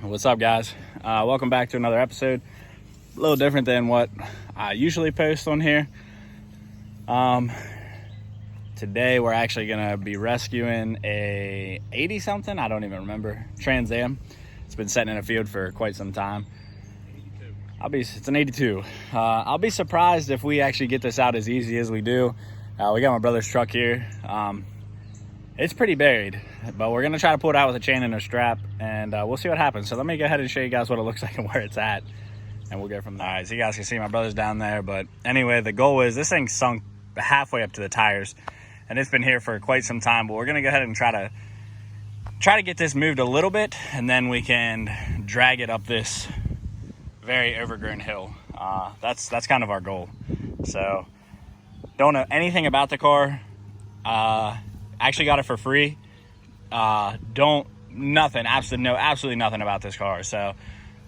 What's up, guys? Welcome back to another episode. A little different than what I usually post on here. Today we're actually gonna be rescuing a 80 something, I don't even remember, Trans Am. It's been sitting in a field for quite some time. It's an 82. I'll be surprised if we actually get this out as easy as we do. We got my brother's truck here. It's pretty buried, but we're gonna try to pull it out with a chain and a strap, and we'll see what happens. So let me go ahead and show you guys what it looks like and where it's at, and we'll go from there. All right, so you guys can see my brother's down there, but anyway, the goal is this thing sunk halfway up to the tires, and it's been here for quite some time, but we're gonna go ahead and try to get this moved a little bit, and then we can drag it up this very overgrown hill. That's kind of our goal. So don't know anything about the car. Actually got it for free. Absolutely nothing about this car. So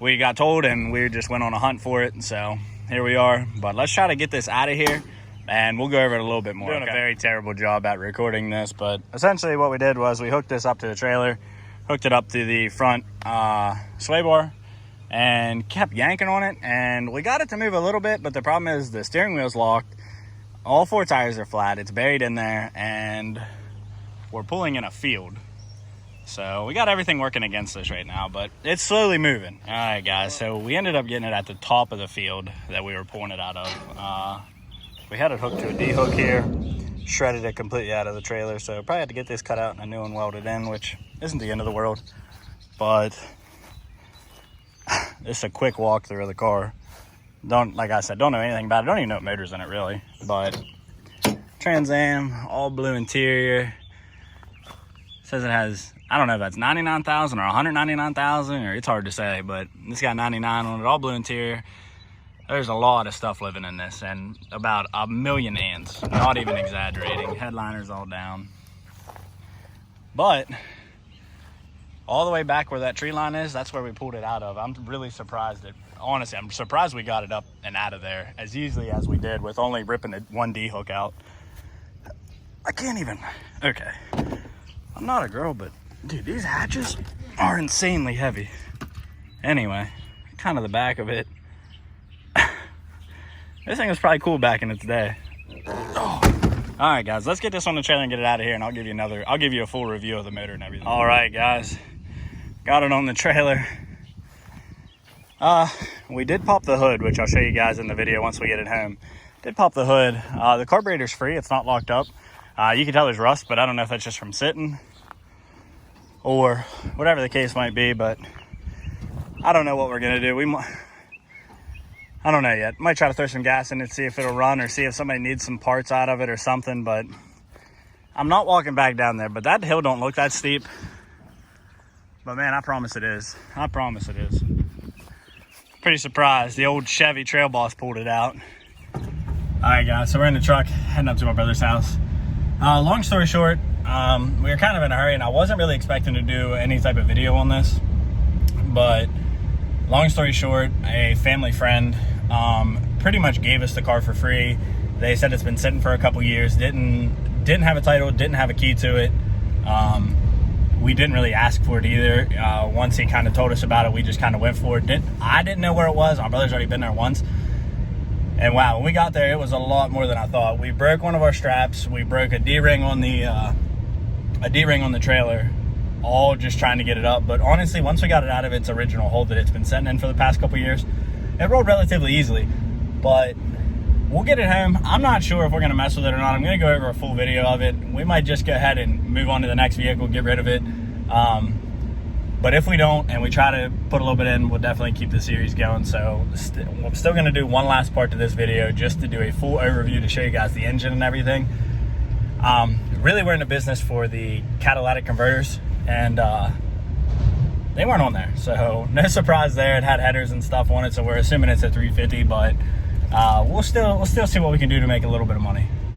we got told and we just went on a hunt for it. And so here we are, but let's try to get this out of here and we'll go over it a little bit more. Doing a very terrible job at recording this, but essentially what we did was we hooked this up to the trailer, hooked it up to the front sway bar, and kept yanking on it, and we got it to move a little bit, but the problem is the steering wheel's locked, all four tires are flat, it's buried in there, and we're pulling in a field. So we got everything working against us right now, but it's slowly moving. All right, guys, so we ended up getting it at the top of the field that we were pulling it out of. We had it hooked to a D-hook here, shredded it completely out of the trailer, so probably had to get this cut out and a new one welded in, which isn't the end of the world, but it's a quick walk through of the car. Like I said, don't know anything about it. Don't even know what motor's in it really. But Trans Am, all blue interior. Says it has, I don't know if that's 99,000 or 199,000, or it's hard to say, but it's got 99 on it, all blue interior. There's a lot of stuff living in this, and about 1 million ants, not even exaggerating. Headliners all down. But all the way back where that tree line is, that's where we pulled it out of. I'm really surprised honestly, I'm surprised we got it up and out of there as easily as we did with only ripping one D-hook out. I can't even, okay. I'm not a girl, but dude, these hatches are insanely heavy. Anyway, kind of the back of it. This thing was probably cool back in its day. Oh. All right, guys, let's get this on the trailer and get it out of here, and I'll give you a full review of the motor and everything. All right, guys, got it on the trailer. We did pop the hood, which I'll show you guys in the video once we get it home. Did pop the hood. The carburetor's free, it's not locked up. You can tell there's rust, but I don't know if that's just from sitting or whatever the case might be, but I don't know what we're gonna do. I don't know yet. Might try to throw some gas in it, see if it'll run, or see if somebody needs some parts out of it or something, but I'm not walking back down there. But that hill don't look that steep. But man, I promise it is. I promise it is. Pretty surprised. The old Chevy Trail Boss pulled it out. All right, guys, so we're in the truck, heading up to my brother's house. Long story short, we were kind of in a hurry, and I wasn't really expecting to do any type of video on this, but long story short, a family friend pretty much gave us the car for free. They said it's been sitting for a couple years, didn't have a title, didn't have a key to it. We didn't really ask for it either. Once he kind of told us about it, we just kind of went for it. I didn't know where it was. My brother's already been there once. And wow, when we got there, it was a lot more than I thought. We broke one of our straps. We broke a D-ring on the trailer, all just trying to get it up. But honestly, once we got it out of its original hold that it's been sitting in for the past couple years, it rolled relatively easily. But we'll get it home. I'm not sure if we're gonna mess with it or not. I'm gonna go over a full video of it. We might just go ahead and move on to the next vehicle, get rid of it. But if we don't, and we try to put a little bit in, we'll definitely keep the series going. So I'm still gonna do one last part to this video just to do a full overview to show you guys the engine and everything. Really, we're in the business for the catalytic converters, and they weren't on there. So no surprise there. It had headers and stuff on it, so we're assuming it's a 350, but we'll still see what we can do to make a little bit of money.